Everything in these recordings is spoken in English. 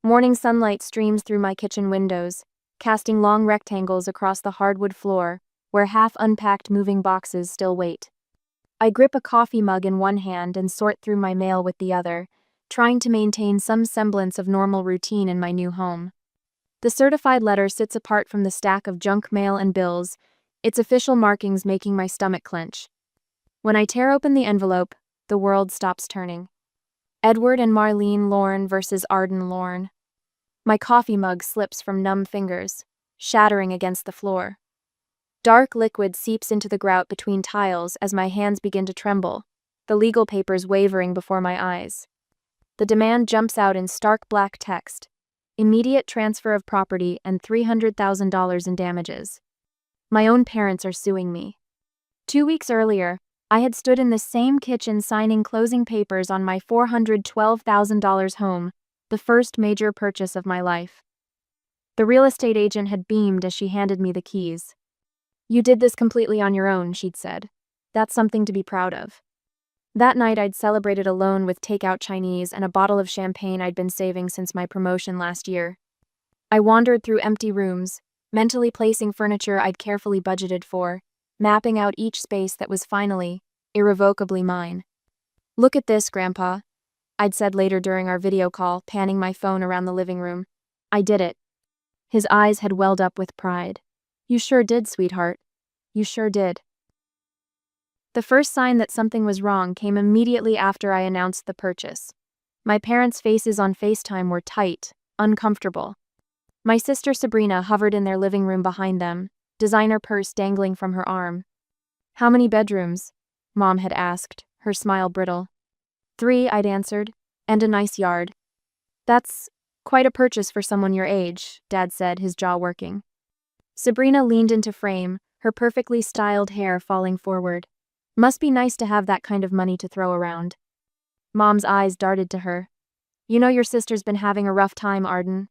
Morning sunlight streams through my kitchen windows, casting long rectangles across the hardwood floor, where half-unpacked moving boxes still wait. I grip a coffee mug in one hand and sort through my mail with the other, trying to maintain some semblance of normal routine in my new home. The certified letter sits apart from the stack of junk mail and bills, its official markings making my stomach clench. When I tear open the envelope, the world stops turning. Edward and Marlene Lorne versus Arden Lorne. My coffee mug slips from numb fingers, shattering against the floor. Dark liquid seeps into the grout between tiles as my hands begin to tremble, the legal papers wavering before my eyes. The demand jumps out in stark black text: immediate transfer of property and $300,000 in damages. My own parents are suing me. 2 weeks earlier, I had stood in the same kitchen signing closing papers on my $412,000 home, the first major purchase of my life. The real estate agent had beamed as she handed me the keys. "You did this completely on your own," she'd said. "That's something to be proud of." That night I'd celebrated alone with takeout Chinese and a bottle of champagne I'd been saving since my promotion last year. I wandered through empty rooms, mentally placing furniture I'd carefully budgeted for, mapping out each space that was finally, irrevocably mine. "Look at this, Grandpa," I'd said later during our video call, panning my phone around the living room. "I did it." His eyes had welled up with pride. "You sure did, sweetheart. You sure did." The first sign that something was wrong came immediately after I announced the purchase. My parents' faces on FaceTime were tight, uncomfortable. My sister Sabrina hovered in their living room behind them, designer purse dangling from her arm. "How many bedrooms?" Mom had asked, her smile brittle. "3, I'd answered, "and a nice yard." "That's quite a purchase for someone your age," Dad said, his jaw working. Sabrina leaned into frame, her perfectly styled hair falling forward. "Must be nice to have that kind of money to throw around." Mom's eyes darted to her. "You know your sister's been having a rough time, Arden."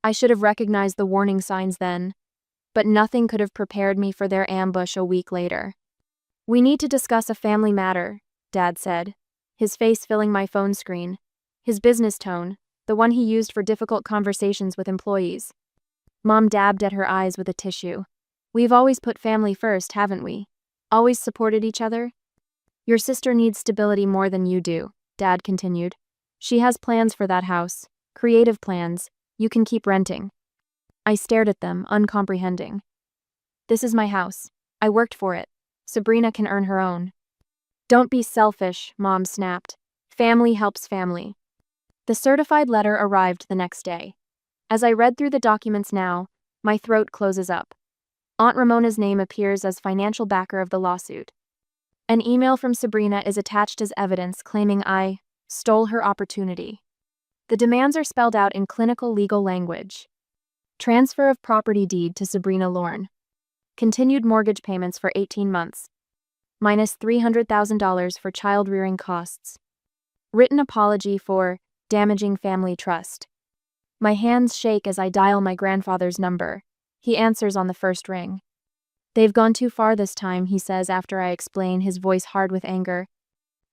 I should have recognized the warning signs then, but nothing could have prepared me for their ambush a week later. "We need to discuss a family matter," Dad said, his face filling my phone screen, his business tone, the one he used for difficult conversations with employees. Mom dabbed at her eyes with a tissue. "We've always put family first, haven't we? Always supported each other?" "Your sister needs stability more than you do," Dad continued. "She has plans for that house, creative plans. You can keep renting." I stared at them, uncomprehending. "This is my house. I worked for it. Sabrina can earn her own." "Don't be selfish," Mom snapped. "Family helps family." The certified letter arrived the next day. As I read through the documents now, my throat closes up. Aunt Ramona's name appears as financial backer of the lawsuit. An email from Sabrina is attached as evidence claiming I stole her opportunity. The demands are spelled out in clinical legal language. Transfer of property deed to Sabrina Lorne. Continued mortgage payments for 18 months. Minus $300,000 for child rearing costs. Written apology for damaging family trust. My hands shake as I dial my grandfather's number. He answers on the first ring. "They've gone too far this time," he says after I explain, his voice hard with anger.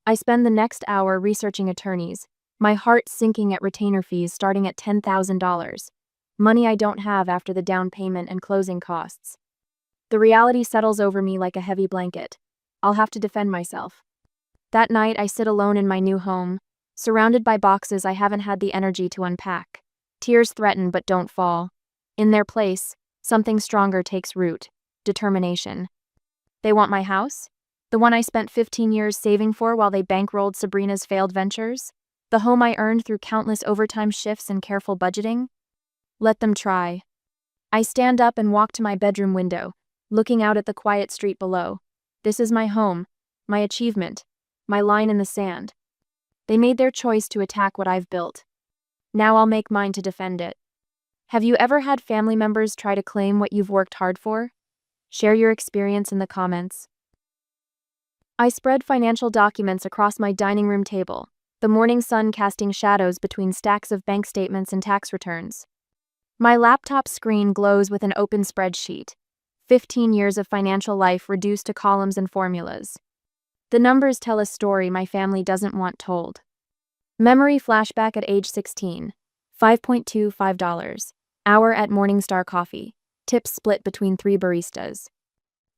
I spend the next hour researching attorneys, my heart sinking at retainer fees starting at $10,000. Money I don't have after the down payment and closing costs. The reality settles over me like a heavy blanket. I'll have to defend myself. That night I sit alone in my new home, surrounded by boxes I haven't had the energy to unpack. Tears threaten but don't fall. In their place, something stronger takes root: determination. They want my house? The one I spent 15 years saving for while they bankrolled Sabrina's failed ventures? The home I earned through countless overtime shifts and careful budgeting? Let them try. I stand up and walk to my bedroom window, looking out at the quiet street below. This is my home, my achievement, my line in the sand. They made their choice to attack what I've built. Now I'll make mine to defend it. Have you ever had family members try to claim what you've worked hard for? Share your experience in the comments. I spread financial documents across my dining room table, the morning sun casting shadows between stacks of bank statements and tax returns. My laptop screen glows with an open spreadsheet. 15 years of financial life reduced to columns and formulas. The numbers tell a story my family doesn't want told. Memory flashback at age 16. $5.25. Hour at Morningstar Coffee. Tips split between 3 baristas.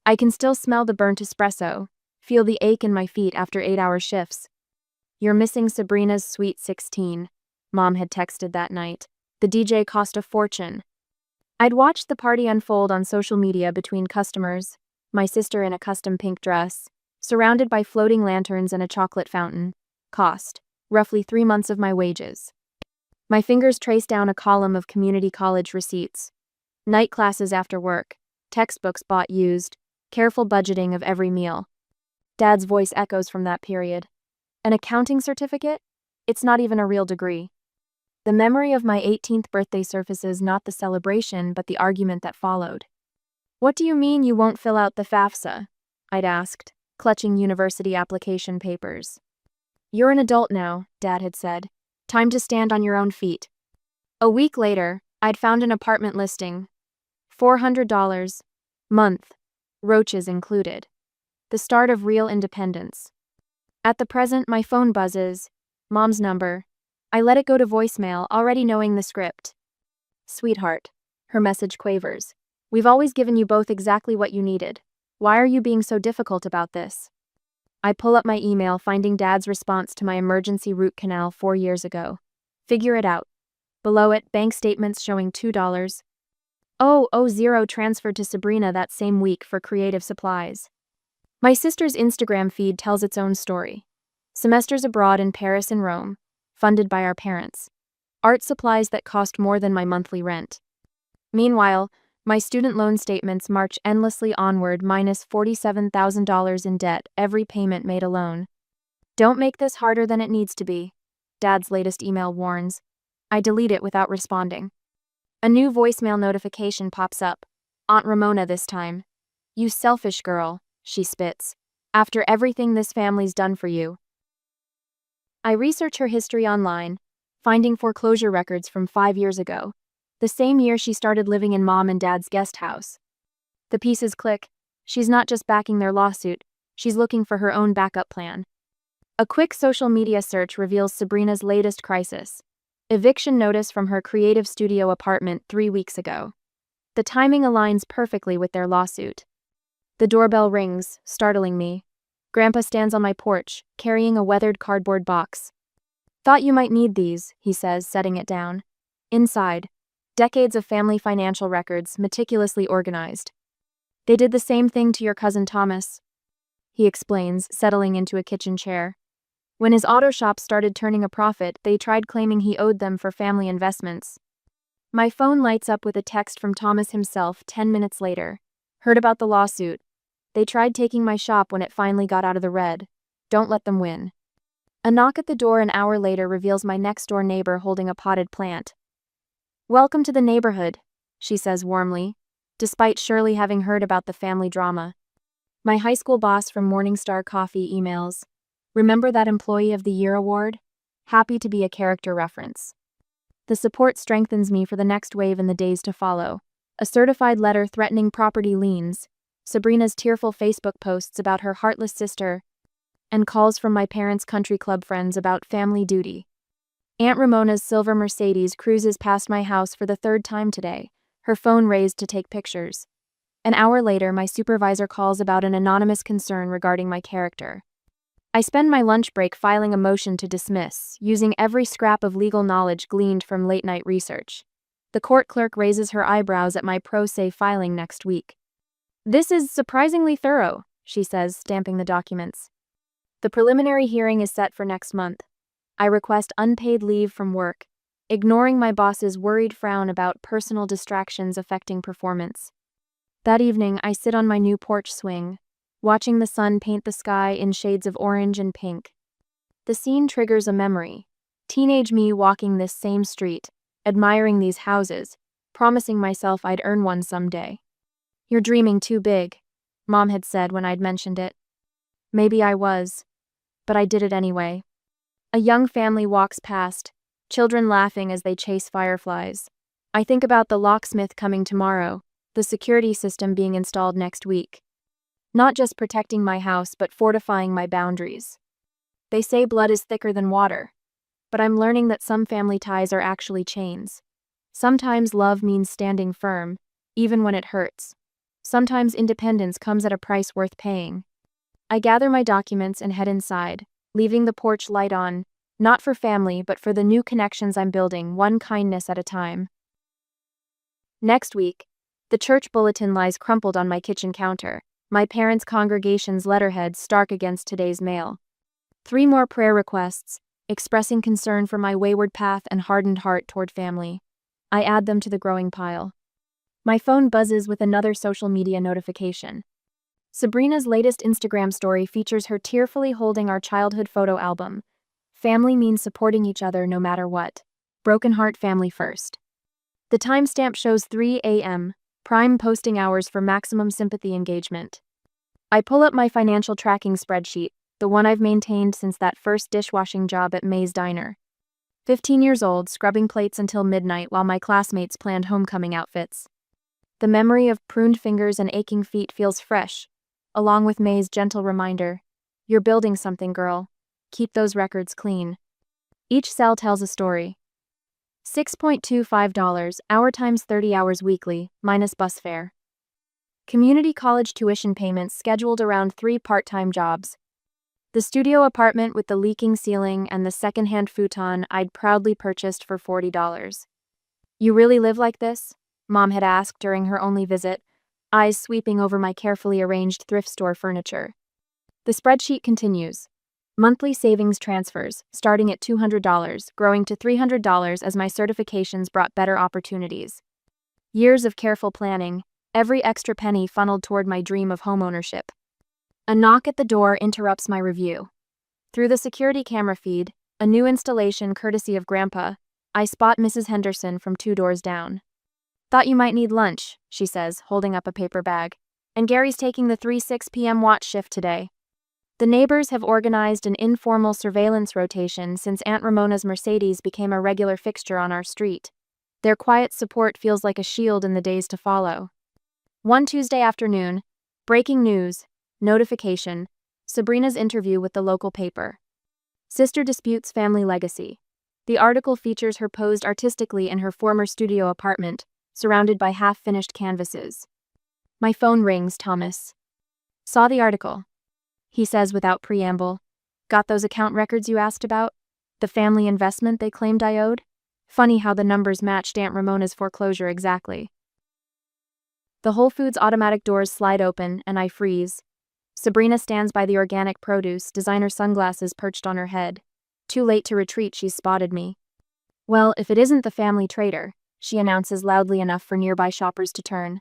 I can still smell the burnt espresso, feel the ache in my feet after 8-hour shifts. You're missing Sabrina's Sweet 16, Mom had texted that night. The DJ cost a fortune. I'd watched the party unfold on social media between customers, my sister in a custom pink dress, surrounded by floating lanterns and a chocolate fountain. Cost, roughly 3 months of my wages. My fingers traced down a column of community college receipts. Night classes after work, textbooks bought used, careful budgeting of every meal. Dad's voice echoes from that period. An accounting certificate? It's not even a real degree. The memory of my 18th birthday surfaces not the celebration but the argument that followed. What do you mean you won't fill out the FAFSA? I'd asked, clutching university application papers. You're an adult now, Dad had said. Time to stand on your own feet. A week later, I'd found an apartment listing. $400. Month. Roaches included. The start of real independence. At the present, my phone buzzes. Mom's number. I let it go to voicemail, already knowing the script. Sweetheart. Her message quavers. We've always given you both exactly what you needed. Why are you being so difficult about this? I pull up my email, finding Dad's response to my emergency root canal 4 years ago. Figure it out. Below it, bank statements showing $2. $0 transferred to Sabrina that same week for creative supplies. My sister's Instagram feed tells its own story. Semesters abroad in Paris and Rome, funded by our parents. Art supplies that cost more than my monthly rent. Meanwhile, my student loan statements march endlessly onward, minus $47,000 in debt, every payment made alone. Don't make this harder than it needs to be, Dad's latest email warns. I delete it without responding. A new voicemail notification pops up. Aunt Ramona this time. You selfish girl, she spits. After everything this family's done for you. I research her history online, finding foreclosure records from 5 years ago, the same year she started living in Mom and Dad's guest house. The pieces click. She's not just backing their lawsuit, she's looking for her own backup plan. A quick social media search reveals Sabrina's latest crisis. Eviction notice from her creative studio apartment 3 weeks ago. The timing aligns perfectly with their lawsuit. The doorbell rings, startling me. Grandpa stands on my porch, carrying a weathered cardboard box. Thought you might need these, he says, setting it down. Inside, decades of family financial records, meticulously organized. They did the same thing to your cousin Thomas, he explains, settling into a kitchen chair. When his auto shop started turning a profit, they tried claiming he owed them for family investments. My phone lights up with a text from Thomas himself 10 minutes later. Heard about the lawsuit. They tried taking my shop when it finally got out of the red. Don't let them win. A knock at the door an hour later reveals my next-door neighbor holding a potted plant. Welcome to the neighborhood, she says warmly, despite surely having heard about the family drama. My high school boss from Morningstar Coffee emails. Remember that Employee of the Year award? Happy to be a character reference. The support strengthens me for the next wave in the days to follow. A certified letter threatening property liens, Sabrina's tearful Facebook posts about her heartless sister, and calls from my parents' country club friends about family duty. Aunt Ramona's silver Mercedes cruises past my house for the 3rd time today, her phone raised to take pictures. An hour later, my supervisor calls about an anonymous concern regarding my character. I spend my lunch break filing a motion to dismiss, using every scrap of legal knowledge gleaned from late-night research. The court clerk raises her eyebrows at my pro se filing next week. This is surprisingly thorough, she says, stamping the documents. The preliminary hearing is set for next month. I request unpaid leave from work, ignoring my boss's worried frown about personal distractions affecting performance. That evening, I sit on my new porch swing, watching the sun paint the sky in shades of orange and pink. The scene triggers a memory. Teenage me walking this same street, admiring these houses, promising myself I'd earn one someday. You're dreaming too big, Mom had said when I'd mentioned it. Maybe I was, but I did it anyway. A young family walks past, children laughing as they chase fireflies. I think about the locksmith coming tomorrow, the security system being installed next week. Not just protecting my house, but fortifying my boundaries. They say blood is thicker than water. but I'm learning that some family ties are actually chains. Sometimes love means standing firm, even when it hurts. Sometimes independence comes at a price worth paying. I gather my documents and head inside, leaving the porch light on, not for family but for the new connections I'm building, one kindness at a time. Next week, the church bulletin lies crumpled on my kitchen counter, my parents' congregation's letterhead stark against today's mail. 3 more prayer requests, expressing concern for my wayward path and hardened heart toward family. I add them to the growing pile. My phone buzzes with another social media notification. Sabrina's latest Instagram story features her tearfully holding our childhood photo album. Family means supporting each other no matter what. Broken heart family first. The timestamp shows 3 a.m., prime posting hours for maximum sympathy engagement. I pull up my financial tracking spreadsheet, the one I've maintained since that first dishwashing job at May's Diner. 15 years old, scrubbing plates until midnight while my classmates planned homecoming outfits. The memory of pruned fingers and aching feet feels fresh, along with May's gentle reminder, "You're building something, girl. Keep those records clean." Each cell tells a story. $6.25 hour times 30 hours weekly, minus bus fare. Community college tuition payments scheduled around 3 part-time jobs. The studio apartment with the leaking ceiling and the second-hand futon I'd proudly purchased for $40. "You really live like this?" Mom had asked during her only visit, eyes sweeping over my carefully arranged thrift store furniture. The spreadsheet continues. Monthly savings transfers, starting at $200, growing to $300 as my certifications brought better opportunities. Years of careful planning, every extra penny funneled toward my dream of homeownership. A knock at the door interrupts my review. Through the security camera feed, a new installation courtesy of Grandpa, I spot Mrs. Henderson from 2 doors down. "Thought you might need lunch," she says, holding up a paper bag. "And Gary's taking the 3-6 p.m. watch shift today." The neighbors have organized an informal surveillance rotation since Aunt Ramona's Mercedes became a regular fixture on our street. Their quiet support feels like a shield in the days to follow. One Tuesday afternoon, breaking news, notification, Sabrina's interview with the local paper. Sister disputes family legacy. The article features her posed artistically in her former studio apartment, surrounded by half-finished canvases. My phone rings, Thomas. "Saw the article," he says without preamble. "Got those account records you asked about? The family investment they claimed I owed? Funny how the numbers matched Aunt Ramona's foreclosure exactly." The Whole Foods automatic doors slide open, and I freeze. Sabrina stands by the organic produce, designer sunglasses perched on her head. Too late to retreat, she's spotted me. "Well, if it isn't the family trader," she announces loudly enough for nearby shoppers to turn.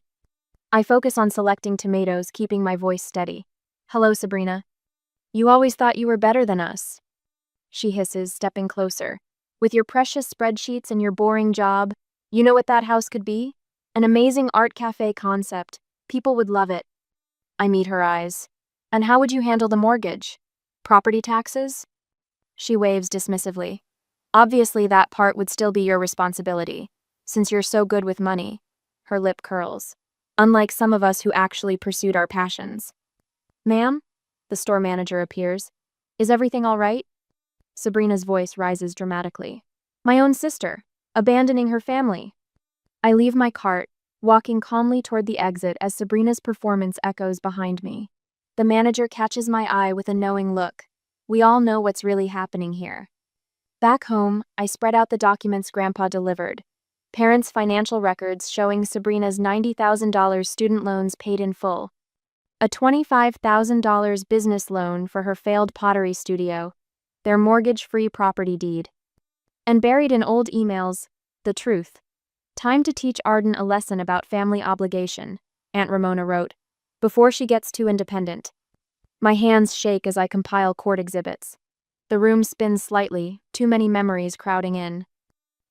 I focus on selecting tomatoes, keeping my voice steady. "Hello, Sabrina. You always thought you were better than us," she hisses, stepping closer. "With your precious spreadsheets and your boring job, you know what that house could be? An amazing art cafe concept. People would love it." I meet her eyes. "And how would you handle the mortgage? Property taxes?" She waves dismissively. "Obviously that part would still be your responsibility, since you're so good with money." Her lip curls. "Unlike some of us who actually pursued our passions." "Ma'am?" The store manager appears. "Is everything all right?" Sabrina's voice rises dramatically. "My own sister, abandoning her family." I leave my cart, walking calmly toward the exit as Sabrina's performance echoes behind me. The manager catches my eye with a knowing look. We all know what's really happening here. Back home, I spread out the documents Grandpa delivered. Parents' financial records showing Sabrina's $90,000 student loans paid in full. A $25,000 business loan for her failed pottery studio. Their mortgage-free property deed. And buried in old emails, the truth. "Time to teach Arden a lesson about family obligation," Aunt Ramona wrote, "before she gets too independent." My hands shake as I compile court exhibits. The room spins slightly, too many memories crowding in.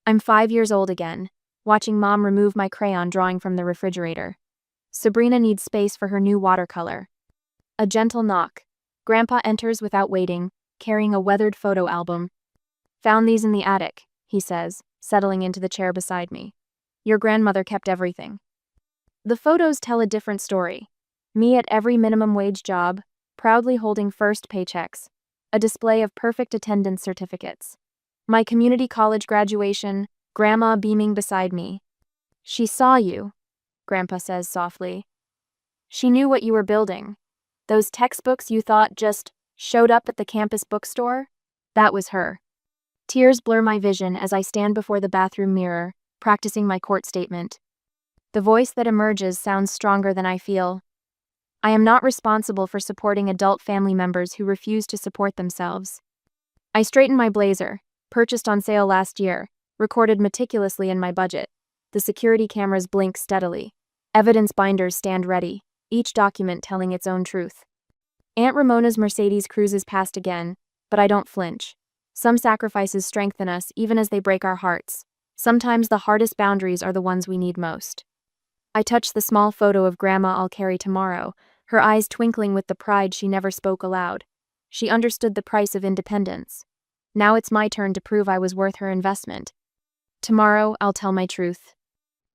I'm 5 years old again, watching Mom remove my crayon drawing from the refrigerator. Sabrina needs space for her new watercolor. A gentle knock. Grandpa enters without waiting, carrying a weathered photo album. "Found these in the attic," he says, settling into the chair beside me. "Your grandmother kept everything." The photos tell a different story. Me at every minimum wage job, proudly holding first paychecks. A display of perfect attendance certificates. My community college graduation, Grandma beaming beside me. She saw you, Grandpa says softly. She knew what you were building. Those textbooks you thought just showed up at the campus bookstore? That was her. Tears blur my vision as I stand before the bathroom mirror, practicing my court statement. The voice that emerges sounds stronger than I feel. I am not responsible for supporting adult family members who refuse to support themselves. I straighten my blazer, purchased on sale last year, recorded meticulously in my budget. The security cameras blink steadily. Evidence binders stand ready, each document telling its own truth. Aunt Ramona's Mercedes cruises past again, but I don't flinch. Some sacrifices strengthen us even as they break our hearts. Sometimes the hardest boundaries are the ones we need most. I touch the small photo of Grandma I'll carry tomorrow, her eyes twinkling with the pride she never spoke aloud. She understood the price of independence. Now it's my turn to prove I was worth her investment. Tomorrow, I'll tell my truth.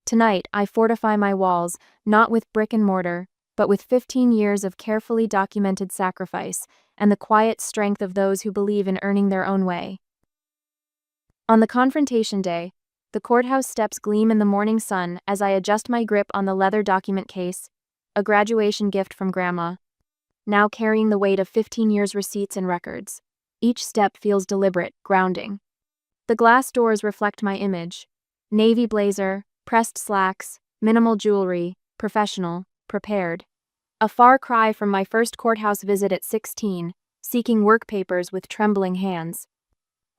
Tonight, I fortify my walls, not with brick and mortar, but with 15 years of carefully documented sacrifice and the quiet strength of those who believe in earning their own way. On the confrontation day, the courthouse steps gleam in the morning sun as I adjust my grip on the leather document case, a graduation gift from Grandma. Now carrying the weight of 15 years' receipts and records. Each step feels deliberate, grounding. The glass doors reflect my image. Navy blazer, pressed slacks, minimal jewelry, professional, prepared. A far cry from my first courthouse visit at 16, seeking work papers with trembling hands.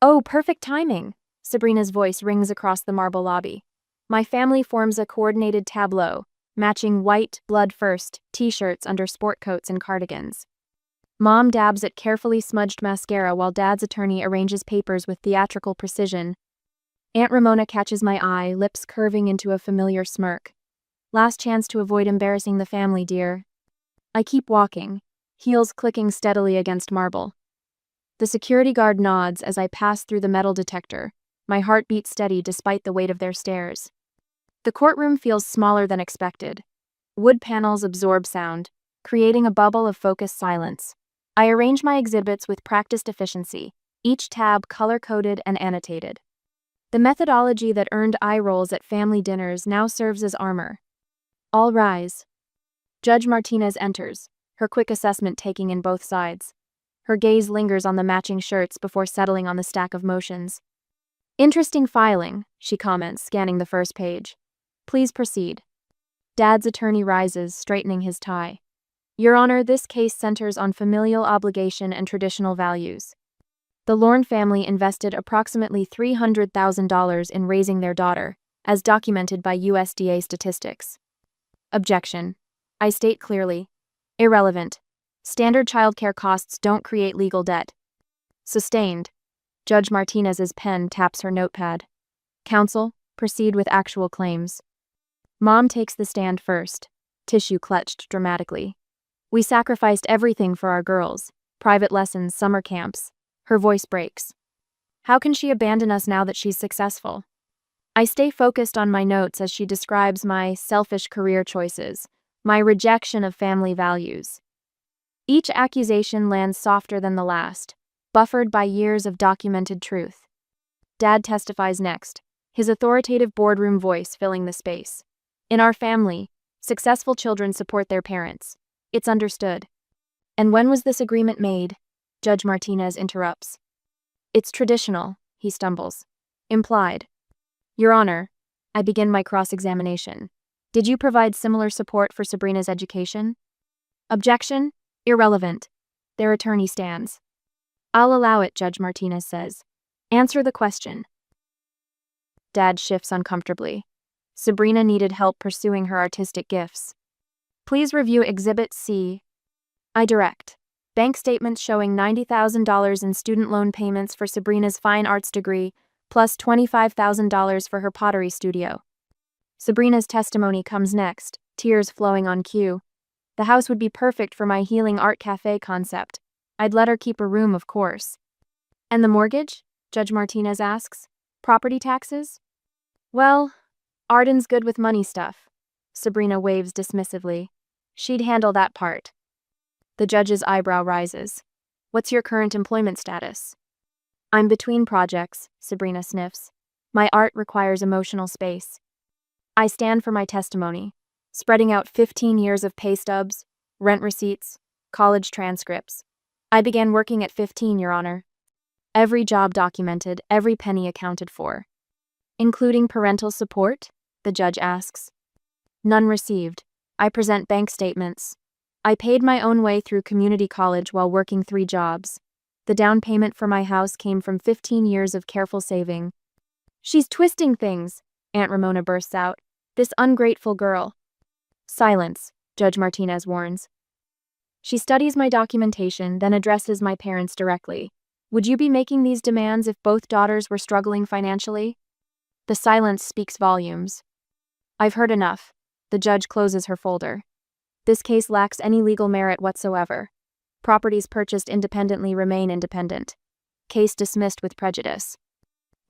Oh, perfect timing! Sabrina's voice rings across the marble lobby. My family forms a coordinated tableau, matching white, blood-first, t-shirts under sport coats and cardigans. Mom dabs at carefully smudged mascara while Dad's attorney arranges papers with theatrical precision. Aunt Ramona catches my eye, lips curving into a familiar smirk. Last chance to avoid embarrassing the family, dear. I keep walking, heels clicking steadily against marble. The security guard nods as I pass through the metal detector, my heart beats steady despite the weight of their stares. The courtroom feels smaller than expected. Wood panels absorb sound, creating a bubble of focused silence. I arrange my exhibits with practiced efficiency, each tab color-coded and annotated. The methodology that earned eye rolls at family dinners now serves as armor. All rise. Judge Martinez enters, her quick assessment taking in both sides. Her gaze lingers on the matching shirts before settling on the stack of motions. Interesting filing, she comments, scanning the first page. Please proceed. Dad's attorney rises, straightening his tie. Your Honor, this case centers on familial obligation and traditional values. The Lorne family invested approximately $300,000 in raising their daughter, as documented by USDA statistics. Objection. I state clearly. Irrelevant. Standard childcare costs don't create legal debt. Sustained. Judge Martinez's pen taps her notepad. Counsel, proceed with actual claims. Mom takes the stand first, tissue clutched dramatically. We sacrificed everything for our girls, private lessons, summer camps. Her voice breaks. How can she abandon us now that she's successful? I stay focused on my notes as she describes my selfish career choices, my rejection of family values. Each accusation lands softer than the last, buffered by years of documented truth. Dad testifies next, his authoritative boardroom voice filling the space. In our family, successful children support their parents. It's understood. And when was this agreement made? Judge Martinez interrupts. It's traditional, he stumbles. Implied. Your Honor, I begin my cross-examination. Did you provide similar support for Sabrina's education? Objection? Irrelevant. Their attorney stands. I'll allow it, Judge Martinez says. Answer the question. Dad shifts uncomfortably. Sabrina needed help pursuing her artistic gifts. Please review Exhibit C. I direct. Bank statements showing $90,000 in student loan payments for Sabrina's fine arts degree, plus $25,000 for her pottery studio. Sabrina's testimony comes next, tears flowing on cue. The house would be perfect for my healing art cafe concept. I'd let her keep a room, of course. And the mortgage? Judge Martinez asks. Property taxes? Well, Arden's good with money stuff. Sabrina waves dismissively. She'd handle that part. The judge's eyebrow rises. What's your current employment status? I'm between projects, Sabrina sniffs. My art requires emotional space. I stand for my testimony, spreading out 15 years of pay stubs, rent receipts, college transcripts. I began working at 15, Your Honor. Every job documented, every penny accounted for. Including parental support? The judge asks. None received. I present bank statements. I paid my own way through community college while working 3 jobs. The down payment for my house came from 15 years of careful saving. She's twisting things, Aunt Ramona bursts out. This ungrateful girl. Silence, Judge Martinez warns. She studies my documentation, then addresses my parents directly. Would you be making these demands if both daughters were struggling financially? The silence speaks volumes. I've heard enough. The judge closes her folder. This case lacks any legal merit whatsoever. Properties purchased independently remain independent. Case dismissed with prejudice.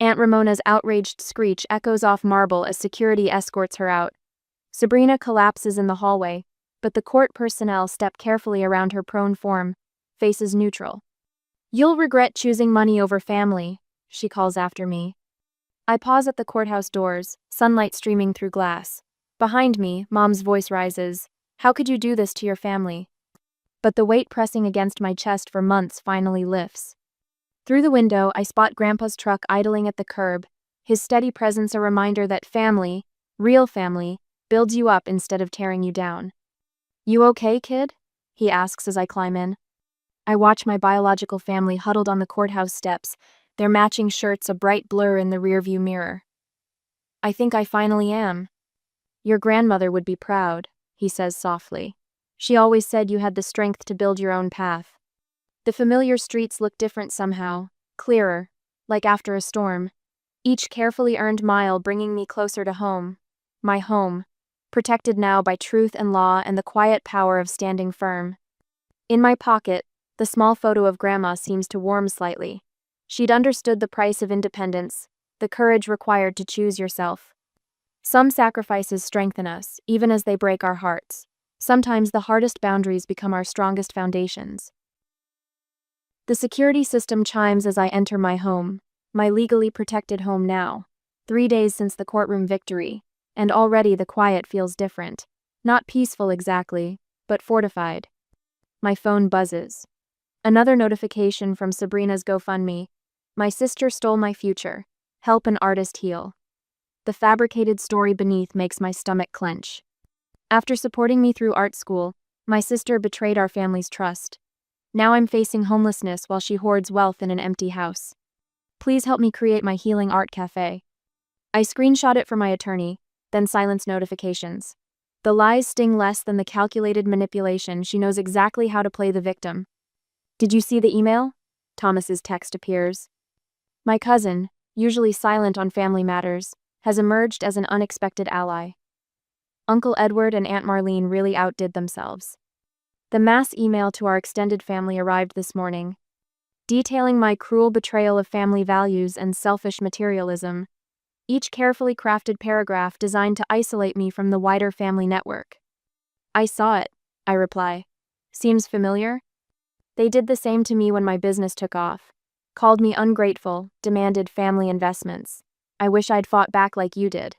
Aunt Ramona's outraged screech echoes off marble as security escorts her out. Sabrina collapses in the hallway, but the court personnel step carefully around her prone form, faces neutral. You'll regret choosing money over family, she calls after me. I pause at the courthouse doors, sunlight streaming through glass. Behind me, Mom's voice rises. How could you do this to your family? But the weight pressing against my chest for months finally lifts. Through the window, I spot Grandpa's truck idling at the curb, his steady presence a reminder that family, real family, builds you up instead of tearing you down. You okay, kid? He asks as I climb in. I watch my biological family huddled on the courthouse steps, their matching shirts a bright blur in the rearview mirror. I think I finally am. Your grandmother would be proud, he says softly. She always said you had the strength to build your own path. The familiar streets look different somehow, clearer, like after a storm. Each carefully earned mile bringing me closer to home. My home, protected now by truth and law and the quiet power of standing firm. In my pocket, the small photo of Grandma seems to warm slightly. She'd understood the price of independence, the courage required to choose yourself. Some sacrifices strengthen us, even as they break our hearts. Sometimes the hardest boundaries become our strongest foundations. The security system chimes as I enter my home, my legally protected home now. 3 days since the courtroom victory, and already the quiet feels different. Not peaceful exactly, but fortified. My phone buzzes. Another notification from Sabrina's GoFundMe. My sister stole my future. Help an artist heal. The fabricated story beneath makes my stomach clench. After supporting me through art school, my sister betrayed our family's trust. Now I'm facing homelessness while she hoards wealth in an empty house. Please help me create my healing art cafe. I screenshot it for my attorney, then silence notifications. The lies sting less than the calculated manipulation. She knows exactly how to play the victim. Did you see the email? Thomas's text appears. My cousin, usually silent on family matters, has emerged as an unexpected ally. Uncle Edward and Aunt Marlene really outdid themselves. The mass email to our extended family arrived this morning, detailing my cruel betrayal of family values and selfish materialism, each carefully crafted paragraph designed to isolate me from the wider family network. I saw it, I reply. Seems familiar? They did the same to me when my business took off. Called me ungrateful, demanded family investments. I wish I'd fought back like you did.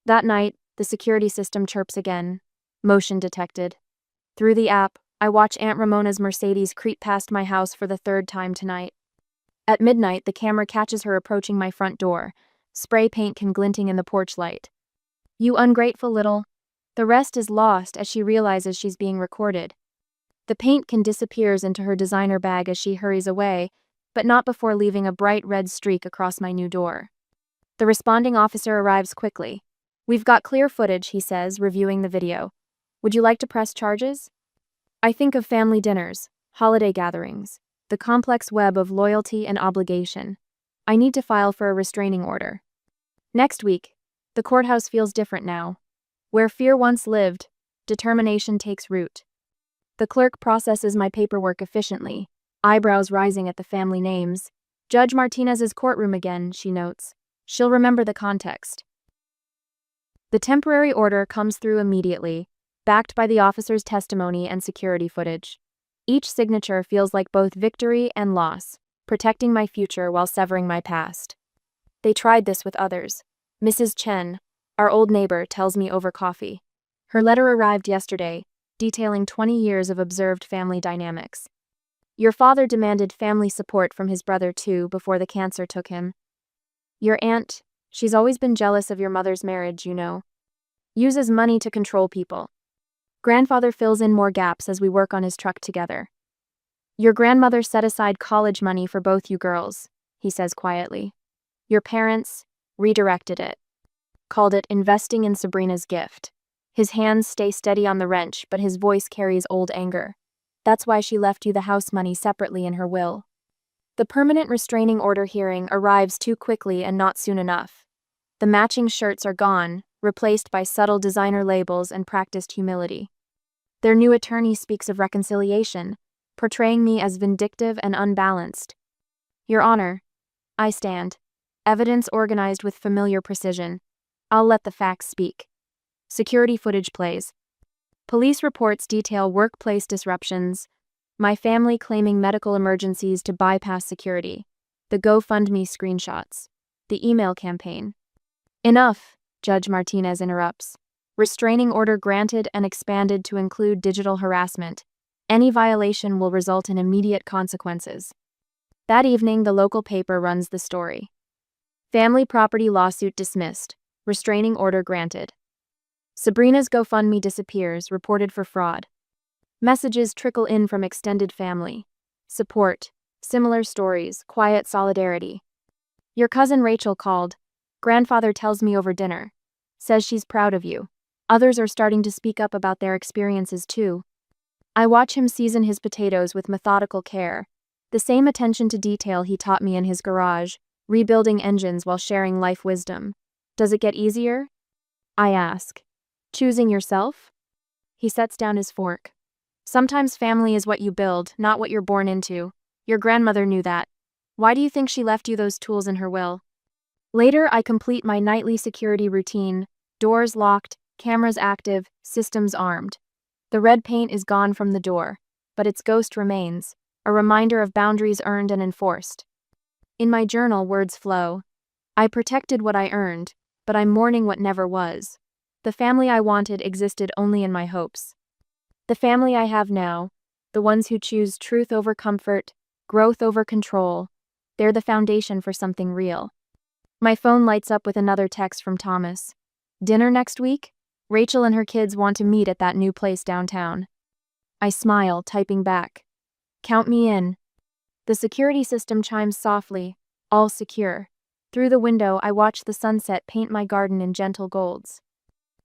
That night, the security system chirps again. Motion detected. Through the app, I watch Aunt Ramona's Mercedes creep past my house for the 3rd time tonight. At midnight, the camera catches her approaching my front door. Spray paint can glinting in the porch light. You ungrateful little. The rest is lost as she realizes she's being recorded. The paint can disappears into her designer bag as she hurries away, but not before leaving a bright red streak across my new door. The responding officer arrives quickly. We've got clear footage, he says, reviewing the video. Would you like to press charges? I think of family dinners, holiday gatherings, the complex web of loyalty and obligation. I need to file for a restraining order. Next week, the courthouse feels different now. Where fear once lived, determination takes root. The clerk processes my paperwork efficiently, eyebrows rising at the family names. Judge Martinez's courtroom again, she notes. She'll remember the context. The temporary order comes through immediately, backed by the officer's testimony and security footage. Each signature feels like both victory and loss, protecting my future while severing my past. They tried this with others. Mrs. Chen, our old neighbor, tells me over coffee. Her letter arrived yesterday, detailing 20 years of observed family dynamics. Your father demanded family support from his brother too before the cancer took him. Your aunt, she's always been jealous of your mother's marriage, you know. Uses money to control people. Grandfather fills in more gaps as we work on his truck together. Your grandmother set aside college money for both you girls, he says quietly. Your parents redirected it. Called it investing in Sabrina's gift. His hands stay steady on the wrench, but his voice carries old anger. That's why she left you the house money separately in her will. The permanent restraining order hearing arrives too quickly and not soon enough. The matching shirts are gone, replaced by subtle designer labels and practiced humility. Their new attorney speaks of reconciliation, portraying me as vindictive and unbalanced. Your Honor, I stand. Evidence organized with familiar precision. I'll let the facts speak. Security footage plays. Police reports detail workplace disruptions, my family claiming medical emergencies to bypass security, the GoFundMe screenshots, the email campaign. Enough, Judge Martinez interrupts. Restraining order granted and expanded to include digital harassment. Any violation will result in immediate consequences. That evening, the local paper runs the story. Family property lawsuit dismissed. Restraining order granted. Sabrina's GoFundMe disappears, reported for fraud. Messages trickle in from extended family. Support. Similar stories, quiet solidarity. Your cousin Rachel called. Grandfather tells me over dinner. Says she's proud of you. Others are starting to speak up about their experiences too. I watch him season his potatoes with methodical care. The same attention to detail he taught me in his garage, rebuilding engines while sharing life wisdom. Does it get easier? I ask. Choosing yourself? He sets down his fork. Sometimes family is what you build, not what you're born into. Your grandmother knew that. Why do you think she left you those tools in her will? Later, I complete my nightly security routine. Doors locked, cameras active, systems armed. The red paint is gone from the door, but its ghost remains, a reminder of boundaries earned and enforced. In my journal, words flow. I protected what I earned, but I'm mourning what never was. The family I wanted existed only in my hopes. The family I have now, the ones who choose truth over comfort, growth over control, they're the foundation for something real. My phone lights up with another text from Thomas. Dinner next week? Rachel and her kids want to meet at that new place downtown. I smile, typing back. Count me in. The security system chimes softly, all secure. Through the window, I watch the sunset paint my garden in gentle golds.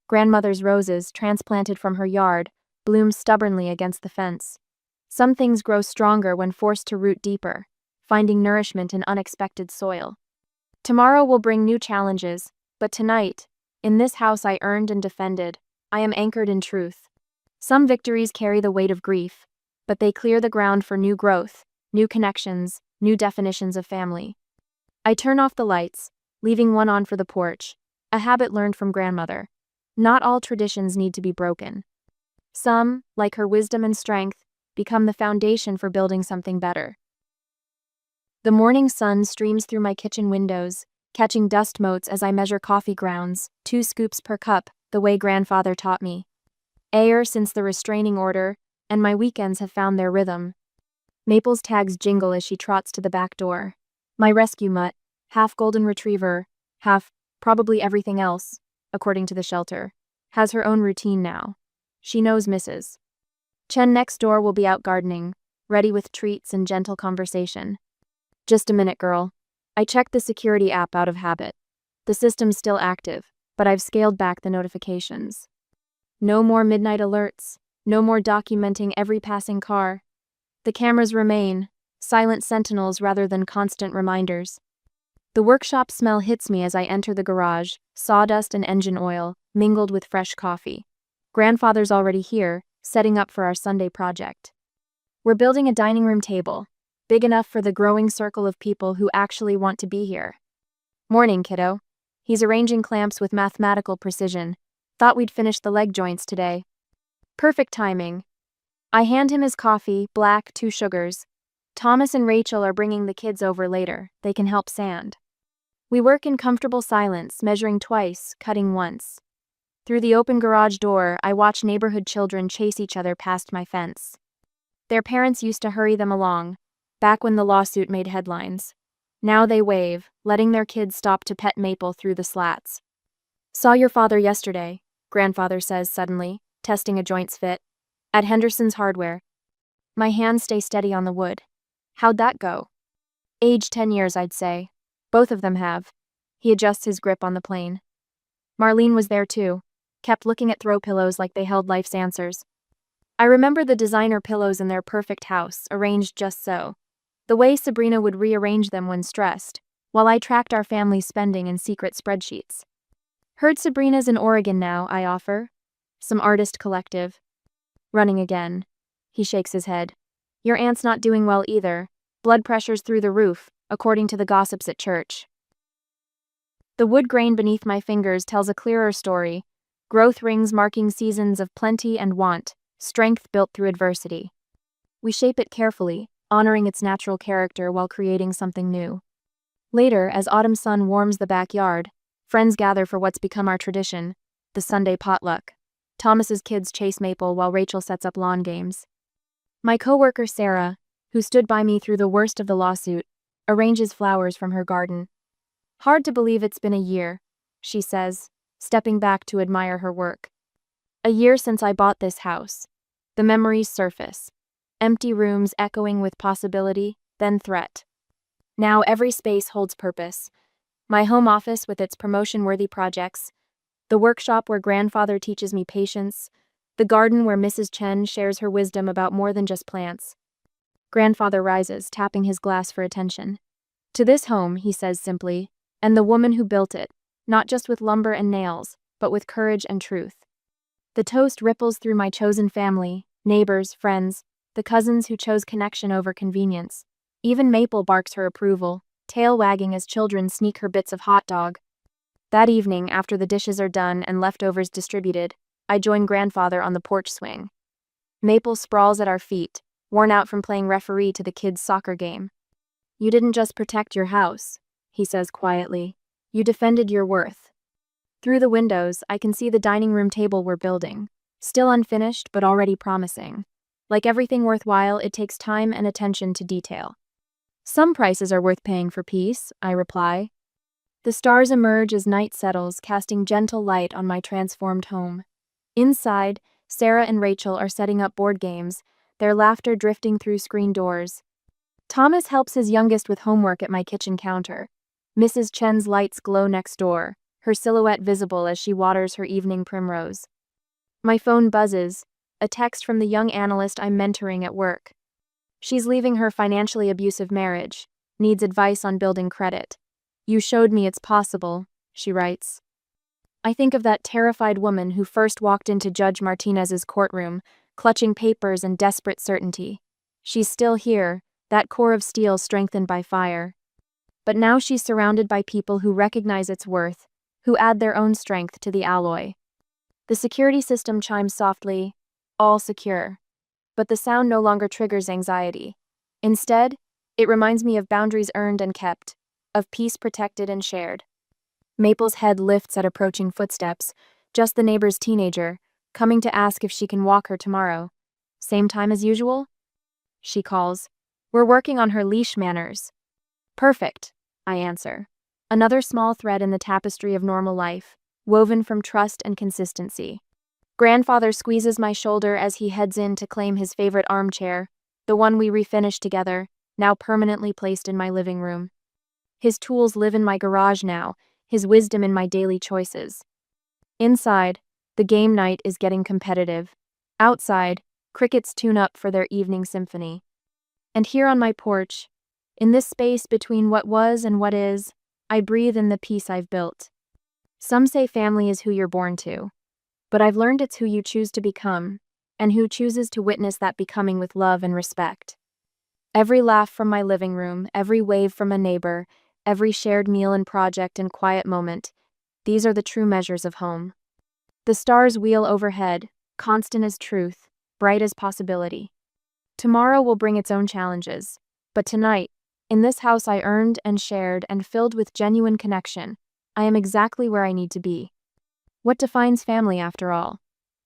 Grandmother's roses, transplanted from her yard, bloom stubbornly against the fence. Some things grow stronger when forced to root deeper, finding nourishment in unexpected soil. Tomorrow will bring new challenges, but tonight, in this house I earned and defended, I am anchored in truth. Some victories carry the weight of grief, but they clear the ground for new growth, new connections, new definitions of family. I turn off the lights, leaving one on for the porch, a habit learned from grandmother. Not all traditions need to be broken. Some, like her wisdom and strength, become the foundation for building something better. The morning sun streams through my kitchen windows, catching dust motes as I measure coffee grounds, 2 scoops per cup, the way grandfather taught me. Ayer since the restraining order, and my weekends have found their rhythm. Maple's tags jingle as she trots to the back door. My rescue mutt, half golden retriever, half probably everything else, according to the shelter, has her own routine now. She knows Mrs. Chen next door will be out gardening, ready with treats and gentle conversation. Just a minute, girl. I checked the security app out of habit. The system's still active, but I've scaled back the notifications. No more midnight alerts, no more documenting every passing car. The cameras remain, silent sentinels rather than constant reminders. The workshop smell hits me as I enter the garage, sawdust and engine oil, mingled with fresh coffee. Grandfather's already here, setting up for our Sunday project. We're building a dining room table, big enough for the growing circle of people who actually want to be here. Morning, kiddo. He's arranging clamps with mathematical precision. Thought we'd finish the leg joints today. Perfect timing. I hand him his coffee, black, 2 sugars. Thomas and Rachel are bringing the kids over later. They can help sand. We work in comfortable silence, measuring twice, cutting once. Through the open garage door, I watch neighborhood children chase each other past my fence. Their parents used to hurry them along, back when the lawsuit made headlines. Now they wave, letting their kids stop to pet Maple through the slats. Saw your father yesterday, grandfather says suddenly, testing a joint's fit. At Henderson's Hardware. My hands stay steady on the wood. How'd that go? Age 10 years, I'd say. Both of them have. He adjusts his grip on the plane. Marlene was there too, kept looking at throw pillows like they held life's answers. I remember the designer pillows in their perfect house, arranged just so. The way Sabrina would rearrange them when stressed, while I tracked our family's spending in secret spreadsheets. Heard Sabrina's in Oregon now, I offer. Some artist collective. Running again. He shakes his head. Your aunt's not doing well either. Blood pressure's through the roof, according to the gossips at church. The wood grain beneath my fingers tells a clearer story. Growth rings marking seasons of plenty and want, strength built through adversity. We shape it carefully, honoring its natural character while creating something new. Later, as autumn sun warms the backyard, friends gather for what's become our tradition, the Sunday potluck. Thomas's kids chase Maple while Rachel sets up lawn games. My coworker Sarah, who stood by me through the worst of the lawsuit, arranges flowers from her garden. Hard to believe it's been a year, she says, stepping back to admire her work. A year since I bought this house. The memories surface. Empty rooms echoing with possibility, then threat. Now every space holds purpose. My home office with its promotion-worthy projects, the workshop where grandfather teaches me patience, the garden where Mrs. Chen shares her wisdom about more than just plants. Grandfather rises, tapping his glass for attention. To this home, he says simply, and the woman who built it, not just with lumber and nails, but with courage and truth. The toast ripples through my chosen family, neighbors, friends, the cousins who chose connection over convenience. Even Maple barks her approval, tail wagging as children sneak her bits of hot dog. That evening, after the dishes are done and leftovers distributed, I join grandfather on the porch swing. Maple sprawls at our feet, worn out from playing referee to the kids' soccer game. You didn't just protect your house, he says quietly. You defended your worth. Through the windows, I can see the dining room table we're building, still unfinished but already promising. Like everything worthwhile, it takes time and attention to detail. Some prices are worth paying for peace, I reply. The stars emerge as night settles, casting gentle light on my transformed home. Inside, Sarah and Rachel are setting up board games, their laughter drifting through screen doors. Thomas helps his youngest with homework at my kitchen counter. Mrs. Chen's lights glow next door, her silhouette visible as she waters her evening primrose. My phone buzzes, a text from the young analyst I'm mentoring at work. She's leaving her financially abusive marriage, needs advice on building credit. You showed me it's possible, she writes. I think of that terrified woman who first walked into Judge Martinez's courtroom, clutching papers and desperate certainty. She's still here, that core of steel strengthened by fire. But now she's surrounded by people who recognize its worth, who add their own strength to the alloy. The security system chimes softly, all secure. But the sound no longer triggers anxiety. Instead, it reminds me of boundaries earned and kept, of peace protected and shared. Maple's head lifts at approaching footsteps, just the neighbor's teenager, coming to ask if she can walk her tomorrow. Same time as usual? She calls. We're working on her leash manners. Perfect, I answer. Another small thread in the tapestry of normal life, woven from trust and consistency. Grandfather squeezes my shoulder as he heads in to claim his favorite armchair, the one we refinished together, now permanently placed in my living room. His tools live in my garage now, his wisdom in my daily choices. Inside, the game night is getting competitive. Outside, crickets tune up for their evening symphony. And here on my porch, in this space between what was and what is, I breathe in the peace I've built. Some say family is who you're born to, but I've learned it's who you choose to become, and who chooses to witness that becoming with love and respect. Every laugh from my living room, every wave from a neighbor, every shared meal and project and quiet moment, these are the true measures of home. The stars wheel overhead, constant as truth, bright as possibility. Tomorrow will bring its own challenges. But tonight, in this house I earned and shared and filled with genuine connection, I am exactly where I need to be. What defines family after all?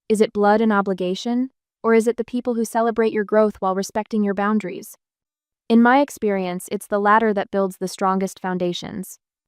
Is it blood and obligation? Or is it the people who celebrate your growth while respecting your boundaries? In my experience, it's the latter that builds the strongest foundations.